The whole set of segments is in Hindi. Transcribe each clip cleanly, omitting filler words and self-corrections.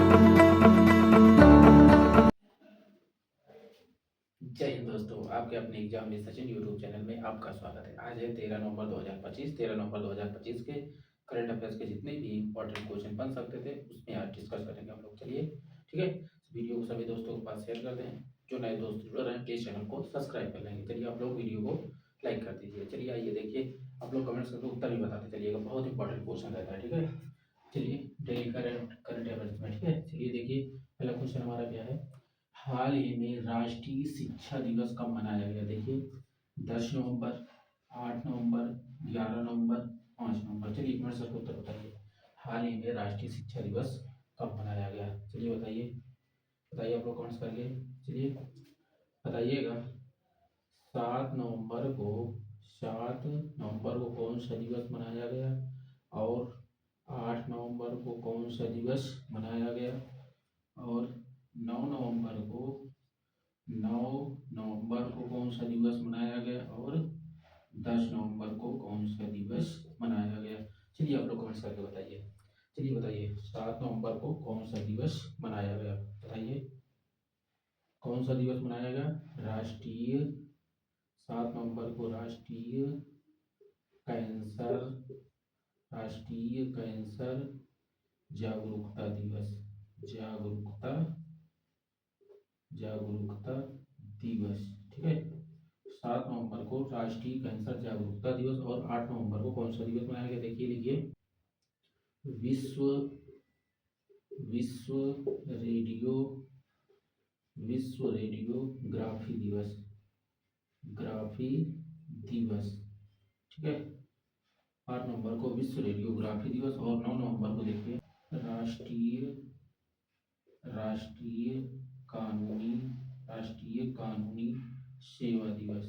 जय हिंद दोस्तों, आपके अपने exam with Sachin YouTube channel में आपका स्वागत है। आज है 13 नवंबर 2025 के करंट अफेयर्स के जितने भी इंपॉर्टेंट क्वेश्चन बन सकते थे उसमें आज डिस्कस करेंगे हम लोग। चलिए ठीक है, वीडियो को सभी दोस्तों के पास शेयर कर दें। जो नए दोस्त जुड़ रहे हैं प्लीज चैनल को सब्सक्राइब कर लेंगे। चलिए आप लोग वीडियो को लाइक कर दीजिए। चलिए आइए देखिए, आप लोग कमेंट्स करके उत्तर भी बताते चलिएगा, बहुत इंपॉर्टेंट क्वेश्चन रहता है। ठीक है, चलिए डेली करंट करंट अफेयर्स में। ठीक है, चलिए देखिए पहला क्वेश्चन हमारा क्या है। हाल ही में राष्ट्रीय शिक्षा दिवस कब मनाया गया? देखिए 10 नवंबर, 8 नवंबर, 11 नवंबर, 5 नवंबर। चलिए एक मिनट सर उत्तर बताइए। हाल ही में राष्ट्रीय शिक्षा दिवस कब मनाया गया? चलिए बताइए, बताइए आप लोग कमेंट्स करके। चलिए बताइएगा। 7 नवंबर को 7 नवंबर को कौन सा दिवस मनाया गया? और 8 नवंबर को कौन सा दिवस मनाया गया? और 9 नवंबर को कौन सा दिवस मनाया गया? और 10 नवंबर को कौन सा दिवस मनाया गया? चलिए आप लोग कमेंट्स करके बताइए। चलिए बताइए 7 नवंबर को कौन सा दिवस मनाया गया? बताइए कौन सा दिवस मनाया गया? राष्ट्रीय 7 नवंबर को कैंसर राष्ट्रीय कैंसर जागरूकता दिवस जागरूकता जागरूकता दिवस। ठीक है, 7 नवंबर को राष्ट्रीय कैंसर जागरूकता दिवस। और 8 नवंबर को कौन सा दिवस मनाया गया? देखिए लिखिए, विश्व विश्व रेडियो विश्व रेडियोग्राफी दिवस ग्राफी दिवस। ठीक है, 8 नवंबर को विश्व रेडियोग्राफी दिवस। और 9 नवंबर को देखिए राष्ट्रीय राष्ट्रीय कानूनी राष्ट्रीय कानूनी सेवा दिवस।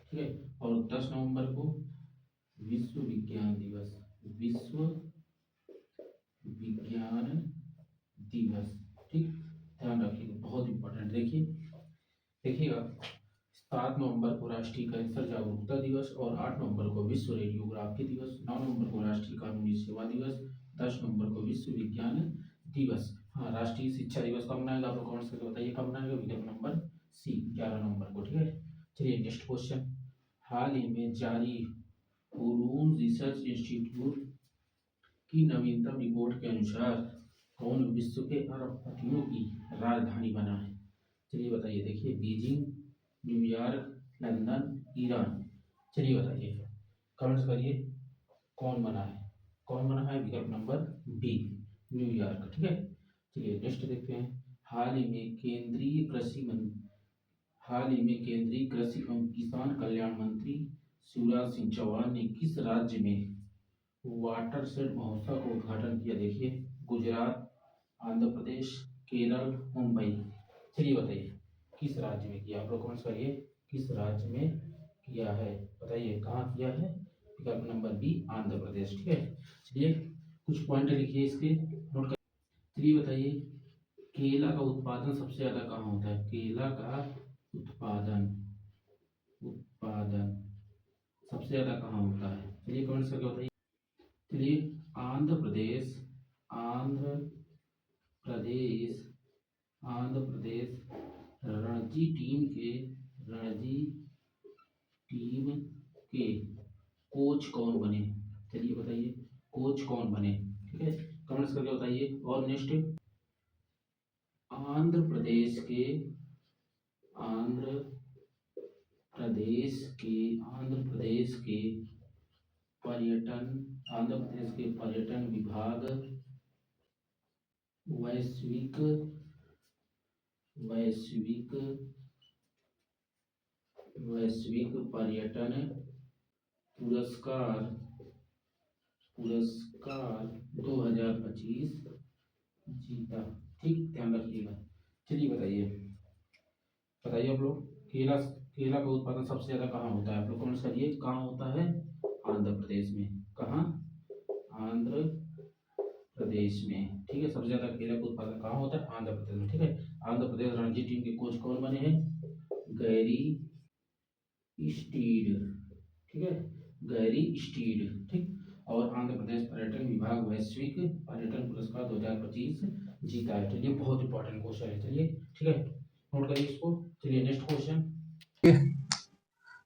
ठीक है, और 10 नवंबर को विश्व विज्ञान दिवस। ठीक, ध्यान रखिएगा, बहुत इंपॉर्टेंट। देखिएगा 7 नवंबर को राष्ट्रीय कैंसर जागरूकता दिवस, और 8 नवंबर को विश्व रेडियोग्राफी दिवस, 9 नवंबर को राष्ट्रीय कानूनी सेवा दिवस, 10 नवंबर को विश्व विज्ञान दिवस। हाँ, राष्ट्रीय शिक्षा दिवस कब मनाएगा? आप लोग कमेंट्स करके बताइए कब मनाएगा। विकल्प नंबर सी 11 नवंबर को। ठीक है, चलिए नेक्स्ट क्वेश्चन। हाल ही में जारी हुरून रिसर्च इंस्टीट्यूट की नवीनतम रिपोर्ट के अनुसार कौन विश्व के अरबपतियों की राजधानी बना है? चलिए बताइए। देखिए बीजिंग, न्यूयॉर्क, लंदन, ईरान। चलिए बताइए, कमेंट्स करिए कौन बना है? विकल्प नंबर बी न्यूयॉर्क। ठीक है, चलिए नेक्स्ट देखते हैं। हाल ही में केंद्रीय कृषि एवं किसान कल्याण मंत्री शिवराज सिंह चौहान ने किस राज्य में वाटरशेड महोत्सव का उद्घाटन किया? देखिए गुजरात, आंध्र प्रदेश, केरल, मुंबई। चलिए बताइए किस राज्य में किया? आप लोग कमेंट्स करिए किस राज्य में किया है, बताइए कहाँ किया है। विकल्प नंबर बी आंध्र प्रदेश। ठीक है, चलिए कुछ पॉइंट लिखिए इसके, नोट कर। चलिए बताइए केला का उत्पादन सबसे ज्यादा कहाँ होता है? केला का उत्पादन उत्पादन सबसे ज्यादा कहाँ होता है? चलिए कमेंट्स करके बताइए। चलिए आंध्र प्रदेश आंध्र प्रदेश आंध्र प्रदेश रणजी टीम के कोच कौन बने? चलिए बताइए कोच कौन बने। ठीक है, कमेंट्स करके बताइए। और नेक्स्ट आंध्र प्रदेश के आंध्र प्रदेश के आंध्र प्रदेश के पर्यटन विभाग वैश्विक वैश्विक वैश्विक पर्यटन पुरस्कार 2025 जीता। ठीक, ध्यान रखिएगा। चलिए बताइए आप लोग केला का उत्पादन सबसे ज्यादा कहाँ होता है? आप लोग कमेंट्स करिए कहाँ होता है? आंध्र प्रदेश में। कहाँ? आंध्र प्रदेश में। ठीक है, सबसे ज्यादा केला का उत्पादन कहाँ होता है? आंध्र प्रदेश में। ठीक है, आंध्र प्रदेश रणजी टीम के कोच कौन बने हैं? Gary stead. ठीक है, गैरी स्टीड। ठीक, और आंध्र प्रदेश पर्यटन विभाग वैश्विक पर्यटन पुरस्कार 2025 जीता है। चलिए बहुत इंपॉर्टेंट क्वेश्चन है, चलिए ठीक है, नोट करिए इसको। चलिए नेक्स्ट क्वेश्चन।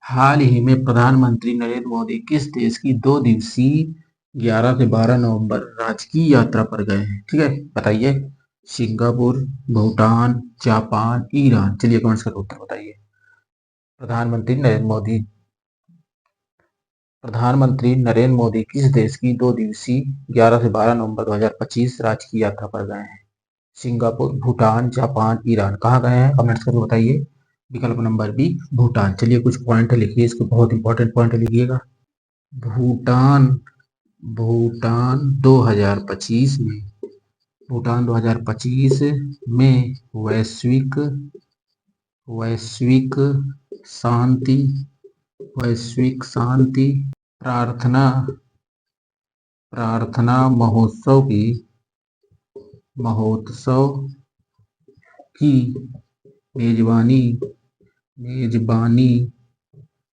हाल ही में प्रधानमंत्री नरेंद्र मोदी किस देश की 2 दिवसीय 11 से 12 नवंबर राजकीय यात्रा पर गए हैं? ठीक है, बताइए। Singapore, Bhutan, Japan, Iran. चलिए कमेंट्स करके उत्तर बताइए। प्रधानमंत्री नरेंद्र मोदी किस देश की 2 दिवसीय 11 से 12 नवंबर 2025 राजकीय यात्रा पर गए हैं? Singapore, Bhutan, Japan, Iran. कहाँ गए हैं? कमेंट्स करके बताइए। विकल्प नंबर बी भूटान। चलिए कुछ पॉइंट लिखिए, इसको बहुत इंपॉर्टेंट पॉइंट लिखिएगा। भूटान भूटान 2025 में भूटान 2025 में वैश्विक शांति प्रार्थना महोत्सव की मेजबानी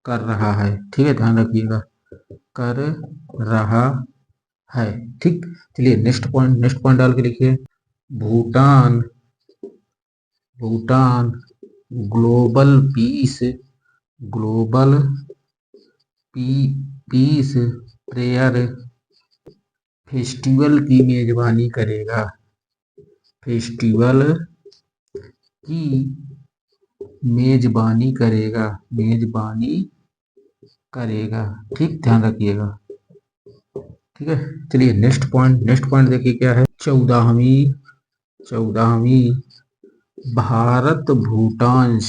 कर रहा है। ठीक है, ध्यान रखिएगा, कर रहा है। ठीक, चलिए नेक्स्ट पॉइंट डाल के लिखिए। Bhutan global piece prayer festival की मेजबानी करेगा। ठीक, ध्यान रखिएगा। ठीक है, चलिए नेक्स्ट पॉइंट देखिए क्या है। 14वीं भारत भूटान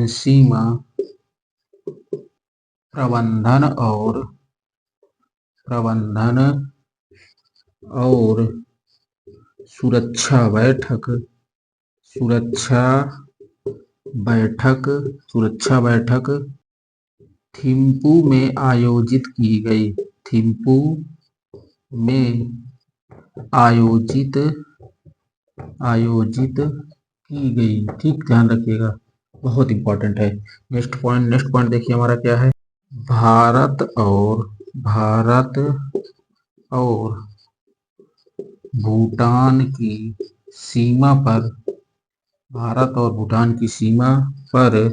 सीमा प्रबंधन और सुरक्षा बैठक थिम्पू में आयोजित की गई। ठीक, ध्यान रखिएगा, बहुत इंपॉर्टेंट है। नेक्स्ट पॉइंट देखिए हमारा क्या है। भारत और भूटान की सीमा पर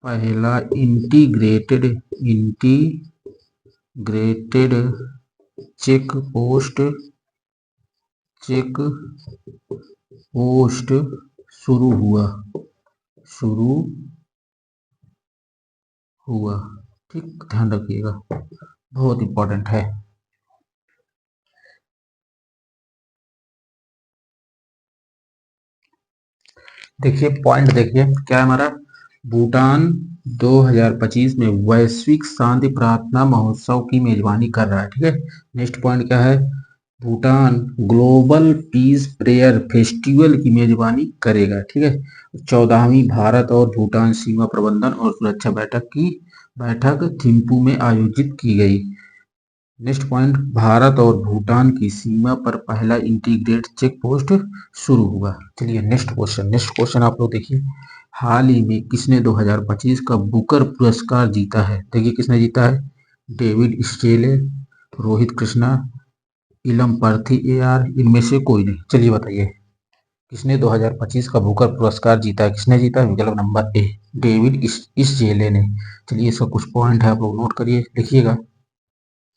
पहला इंटीग्रेटेड चेक पोस्ट शुरू हुआ। ठीक, ध्यान रखिएगा, बहुत इंपॉर्टेंट है। देखिए पॉइंट देखिए क्या है हमारा। भूटान 2025 में वैश्विक शांति प्रार्थना महोत्सव की मेजबानी कर रहा है। ठीक है, नेक्स्ट पॉइंट क्या है। Bhutan global piece prayer festival की मेजबानी करेगा। ठीक है, 14वीं भारत और भूटान सीमा प्रबंधन और सुरक्षा बैठक थिम्पू में आयोजित की गई। नेक्स्ट पॉइंट, भारत और भूटान की सीमा पर पहला इंटीग्रेटेड चेक पोस्ट शुरू हुआ। चलिए नेक्स्ट क्वेश्चन आप लोग देखिए। हाल ही में किसने 2025 का बुकर पुरस्कार जीता है? देखिए किसने जीता है। डेविड स्टेले, रोहित कृष्णा, इलम पर्थी AR, इनमें से कोई नहीं। चलिए बताइए किसने 2025 का बुकर पुरस्कार जीता है? किसने जीता है? विकल्प नंबर ए डेविड स्टेले ने। चलिए इसका कुछ पॉइंट है, आप लोग नोट करिए, लिखिएगा।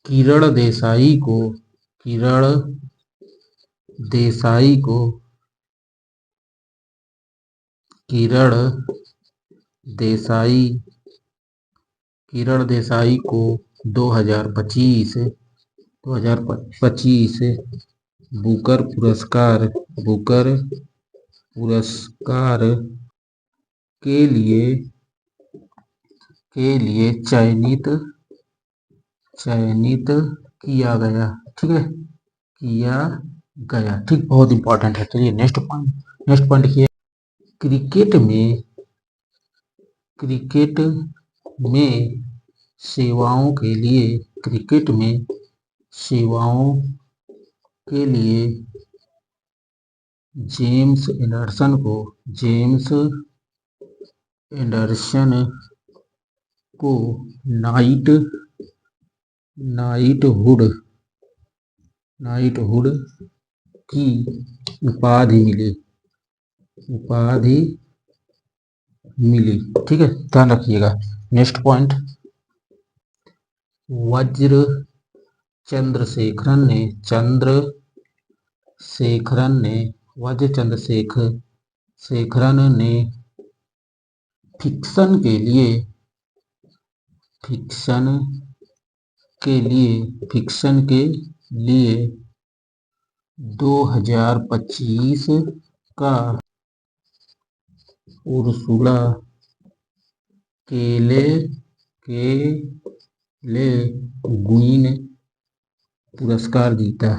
किरण देसाई को 2025 बुकर पुरस्कार के लिए चयनित किया गया। ठीक है, ठीक, बहुत इंपॉर्टेंट है। चलिए नेक्स्ट पॉइंट लिखिए। क्रिकेट में सेवाओं के लिए जेम्स एंडरसन को नाइट नाइटहुड नाइटहुड की उपाधि मिली। ठीक है, ध्यान रखिएगा। नेक्स्ट पॉइंट, वज्र चंद्रशेखरन ने वज्र चंद्रशेखरन ने फिक्शन के लिए 2025 का उर्सुला केले गुइन पुरस्कार जीता।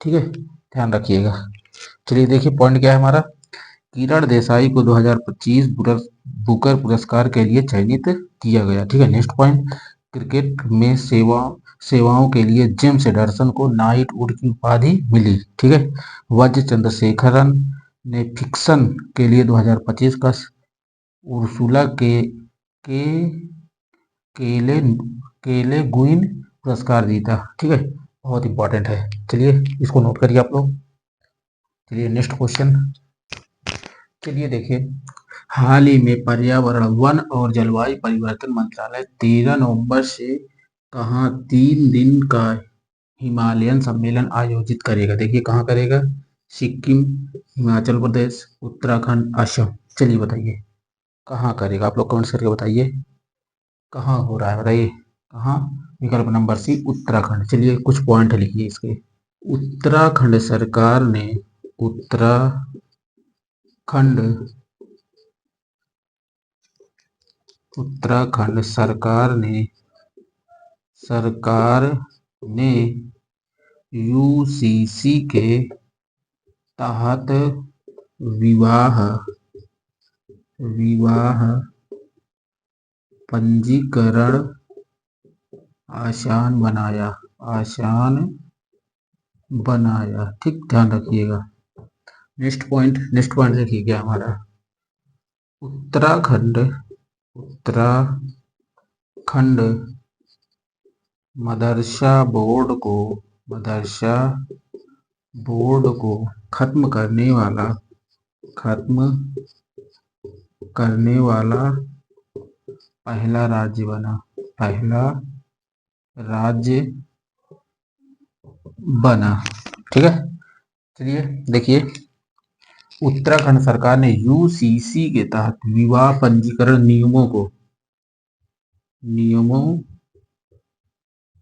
ठीक है, ध्यान रखिएगा। चलिए देखिए पॉइंट क्या है हमारा। किरण देसाई को 2025 बुकर पुरस्कार के लिए चयनित किया गया। ठीक है, नेक्स्ट पॉइंट, क्रिकेट में सेवाओं के लिए जेम्स एंडरसन को नाइटहुड की उपाधि मिली। ठीक है, वज्र चंद्रशेखरन ने फिक्शन के लिए 2025 का उर्सुला के केले गुइन पुरस्कार जीता। ठीक है, बहुत इंपॉर्टेंट है। चलिए इसको नोट करिए आप लोग। चलिए नेक्स्ट क्वेश्चन। चलिए देखिए, हाल ही में पर्यावरण, वन और जलवायु परिवर्तन मंत्रालय 13 नवंबर से कहाँ 3 दिन का हिमालयन सम्मेलन आयोजित करेगा। देखिए कहाँ करेगा, सिक्किम, हिमाचल प्रदेश, उत्तराखंड, असम। चलिए बताइए कहाँ करेगा, आप लोग कमेंट्स करके बताइए कहाँ हो रहा है, बताइए कहाँ। विकल्प नंबर सी, उत्तराखंड। चलिए कुछ पॉइंट लिखिए इसके। उत्तराखंड सरकार ने यूसीसी के तहत विवाह पंजीकरण आसान बनाया। ठीक, ध्यान रखिएगा। नेक्स्ट पॉइंट देखिए क्या हमारा। उत्तराखंड मदरसा बोर्ड को खत्म करने वाला पहला राज्य बना। ठीक है, चलिए देखिए, उत्तराखंड सरकार ने यूसीसी के तहत विवाह पंजीकरण नियमों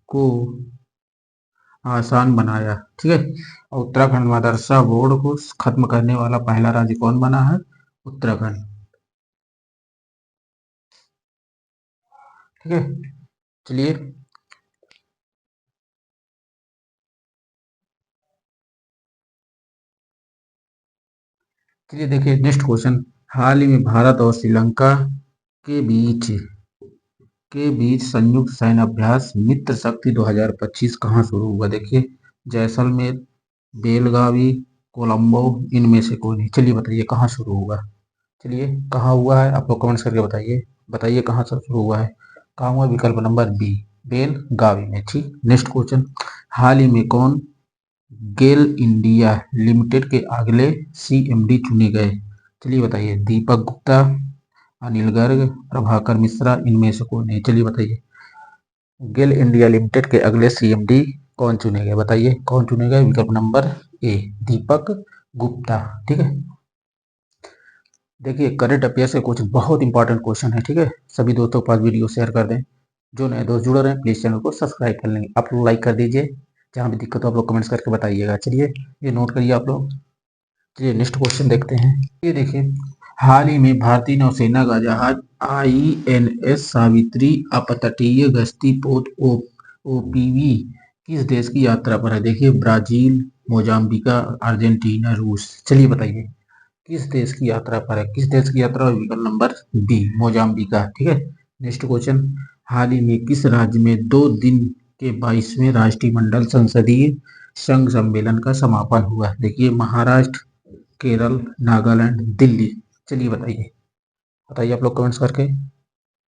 को आसान बनाया। ठीक है, उत्तराखंड मदरसा बोर्ड को खत्म करने वाला पहला राज्य कौन बना है, उत्तराखंड। ठीक है, चलिए देखिए नेक्स्ट क्वेश्चन। हाल ही में भारत और श्रीलंका के बीच संयुक्त सैन्य अभ्यास मित्र शक्ति 2025 कहाँ शुरू हुआ। देखिए जैसलमेर, बेलगावी, कोलंबो, इनमें से कोई नहीं। चलिए बताइए कहाँ शुरू हुआ। चलिए कहाँ हुआ है, आप लोग कमेंट्स करके बताइए कहाँ से शुरू हुआ है। कहाँ हुआ, विकल्प नंबर बी, बेलगावी में। ठीक, नेक्स्ट क्वेश्चन। हाल ही में कौन गेल इंडिया लिमिटेड के अगले सीएमडी चुने गए। चलिए बताइए, दीपक गुप्ता, अनिल गर्ग, प्रभाकर मिश्रा, इनमें से कौन है। चलिए बताइए, गेल इंडिया लिमिटेड के अगले सीएमडी कौन चुने गए, बताइए कौन चुने गए। विकल्प नंबर ए, दीपक गुप्ता। ठीक है, देखिए करंट अफेयर से कुछ बहुत इंपॉर्टेंट क्वेश्चन है। ठीक है, सभी दोस्तों के पास वीडियो शेयर कर दें। जो नए दोस्त जुड़ रहे हैं प्लीज चैनल को सब्सक्राइब कर लेंगे। आप लोग लाइक कर दीजिए, जहाँ भी दिक्कत हो आप लोग कमेंट्स करके बताइएगा। चलिए ये नोट करिए आप लोग। चलिए नेक्स्ट क्वेश्चन देखते हैं। ये देखिए, हाल ही में भारतीय नौसेना का जहाज INS सावित्री अपतटीय गश्ती पोत OPV किस देश की यात्रा पर है। देखिए ब्राजील, मोजाम्बिका, अर्जेंटीना, रूस। चलिए बताइए किस देश की यात्रा पर है, किस देश की यात्रा। विकल्प नंबर बी, मोजाम्बिका। ठीक है, नेक्स्ट क्वेश्चन। हाल ही में किस राज्य में 2 दिन के 22वें राष्ट्रीय मंडल संसदीय संघ सम्मेलन का समापन हुआ? देखिए महाराष्ट्र, केरल, नागालैंड, दिल्ली। चलिए बताइए, बताइए आप लोग कमेंट्स करके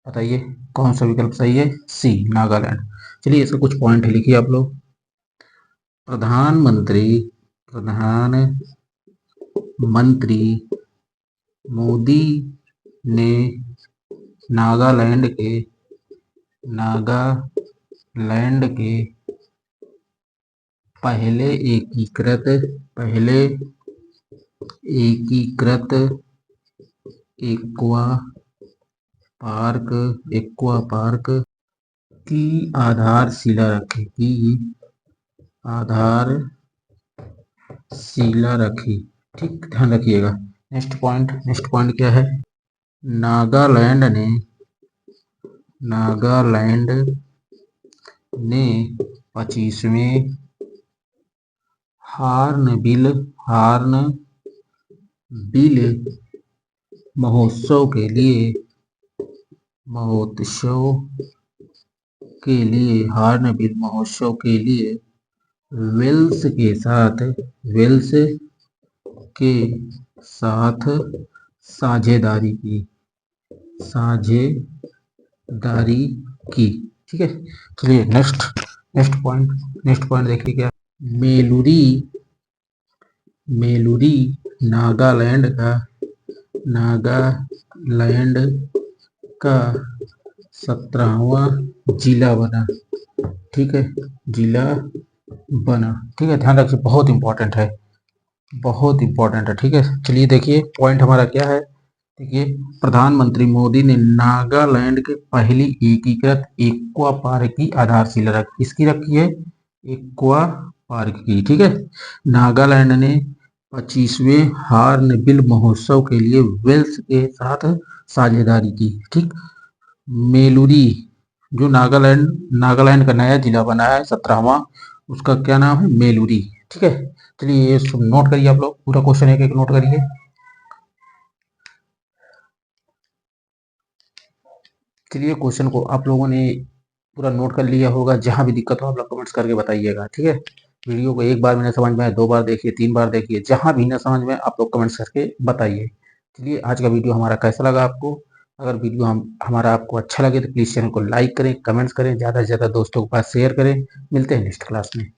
बताइए कौन सा विकल्प सही है। सी, नागालैंड। चलिए इसका कुछ पॉइंट लिखिए आप लोग। प्रधानमंत्री मोदी ने नागालैंड के पहले एकीकृत एक्वा पार्क की आधारशिला रखी। ठीक, ध्यान रखिएगा। नेक्स्ट पॉइंट क्या है? नागालैंड ने 25वें हॉर्नबिल महोत्सव के लिए वेल्स के साथ साझेदारी की। ठीक है, चलिए नेक्स्ट पॉइंट देखिए क्या। मेलुरी नागालैंड का 17वां जिला बना। ठीक है, ठीक है, ध्यान रखिए, बहुत इंपॉर्टेंट है। ठीक है, चलिए देखिए पॉइंट हमारा क्या है। देखिए, प्रधानमंत्री मोदी ने नागालैंड के पहली एकीकृत एक्वा पार्क की आधारशिला रखी। किसकी रखी है? एक्वा पार्क की। ठीक है, नागालैंड ने 25वें हॉर्नबिल महोत्सव के लिए वेल्स के साथ साझेदारी की। ठीक, मेलुरी जो नागालैंड का नया जिला बना है 17वां, उसका क्या नाम है? मेलुरी। ठीक है, चलिए ये सब नोट करिए आप लोग, पूरा क्वेश्चन एक नोट करिए। चलिए क्वेश्चन को आप लोगों ने पूरा नोट कर लिया होगा। जहां भी दिक्कत हो आप लोग कमेंट्स करके बताइएगा। ठीक है, वीडियो को एक बार में न समझ में आए 2 बार देखिए, 3 बार देखिए, जहां भी न समझ में आप लोग कमेंट्स करके बताइए। चलिए आज का वीडियो हमारा कैसा लगा आपको? अगर वीडियो हमारा आपको अच्छा लगे तो प्लीज़ चैनल को लाइक करें, कमेंट्स करें, ज़्यादा से ज़्यादा दोस्तों के पास शेयर करें। मिलते हैं नेक्स्ट क्लास में।